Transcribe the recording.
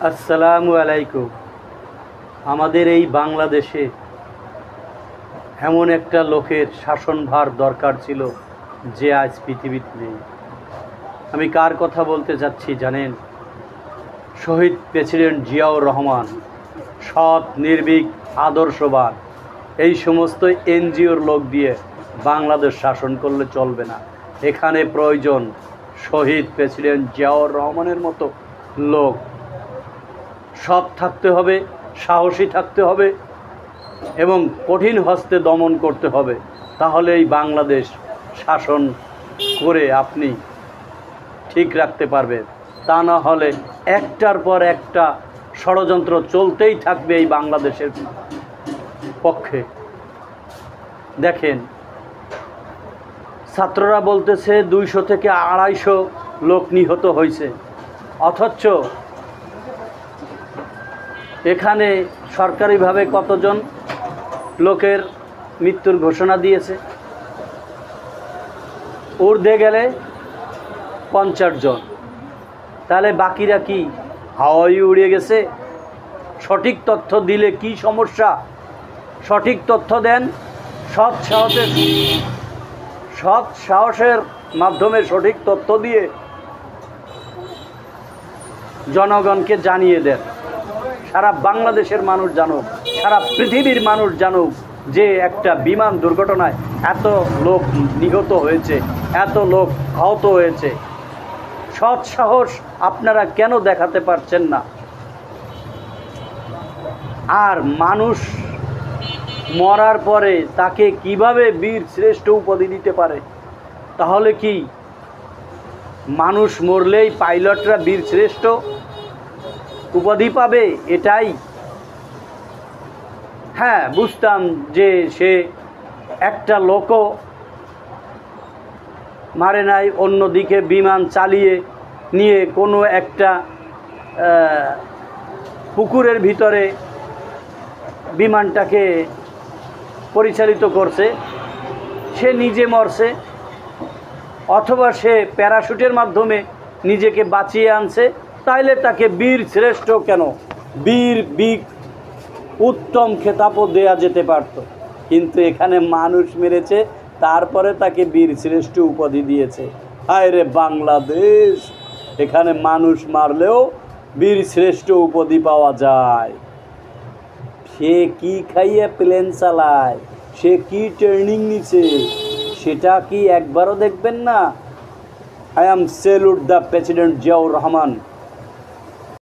আসসালামু আলাইকুম। আমাদের এই বাংলাদেশে এমন একটা লোকের শাসনভার দরকার ছিল যে আজ পৃথিবীতে নেই। আমি কার কথা বলতে যাচ্ছি জানেন? শহীদ প্রেসিডেন্ট জিয়াউর রহমান। সৎ, নির্ভীক, আদর্শবান। এই সমস্ত এনজিওর লোক দিয়ে বাংলাদেশ শাসন করলে চলবে না। এখানে প্রয়োজন শহীদ প্রেসিডেন্ট জিয়াউর রহমানের মতো লোক। সৎ থাকতে হবে, সাহসী থাকতে হবে এবং কঠিন হস্তে দমন করতে হবে। তাহলে এই বাংলাদেশ শাসন করে আপনি ঠিক রাখতে পারবেন। তা না হলে একটার পর একটা ষড়যন্ত্র চলতেই থাকবে এই বাংলাদেশের পক্ষে। দেখেন, ছাত্ররা বলতেছে 200 থেকে 250 লোক নিহত হয়েছে, অথচ এখানে সরকারিভাবে কতজন লোকের মৃত্যুর ঘোষণা দিয়েছে? ঊর্ধ্বে গেলে 50 জন। তাহলে বাকিরা কি হাওয়ায় উড়ে গেছে? সঠিক তথ্য দিলে কি সমস্যা? সঠিক তথ্য দেন, সৎ সাহসের মাধ্যমে সঠিক তথ্য দিয়ে জনগণকে জানিয়ে দেন। সারা বাংলাদেশের মানুষ জানুক, সারা পৃথিবীর মানুষ জানুক যে একটা বিমান দুর্ঘটনায় এত লোক নিহত হয়েছে, এত লোক আহত হয়েছে। সৎ সাহস আপনারা কেন দেখাতে পারছেন না? আর মানুষ মরার পরে তাকে কিভাবে বীর শ্রেষ্ঠ উপাধি দিতে পারে? তাহলে কি মানুষ মরলেই পাইলটরা বীর শ্রেষ্ঠ উপাধি পাবে? এটাই? হ্যাঁ, বুঝতাম যে সে একটা লোকও মারে নাই, অন্যদিকে বিমান চালিয়ে নিয়ে কোনো একটা পুকুরের ভিতরে বিমানটাকে পরিচালিত করছে, সে নিজে মরছে, অথবা সে প্যারাশুটের মাধ্যমে নিজেকে বাঁচিয়ে আনছে। তাইলে তাকে বীর শ্রেষ্ঠ কেন, বীর বিগ উত্তম খেতাবও দেয়া যেতে পারত। কিন্তু এখানে মানুষ মেরেছে, তারপরে তাকে বীর শ্রেষ্ঠ উপাধি দিয়েছে। হায় রে বাংলাদেশ, এখানে মানুষ মারলেও বীর শ্রেষ্ঠ উপাধি পাওয়া যায়। সে কি খাইয়ে প্লেন চালায়, সে কি ট্রেনিং নিছে, সেটা কি একবারও দেখবেন না? I am salute the President Ziaur Rahman.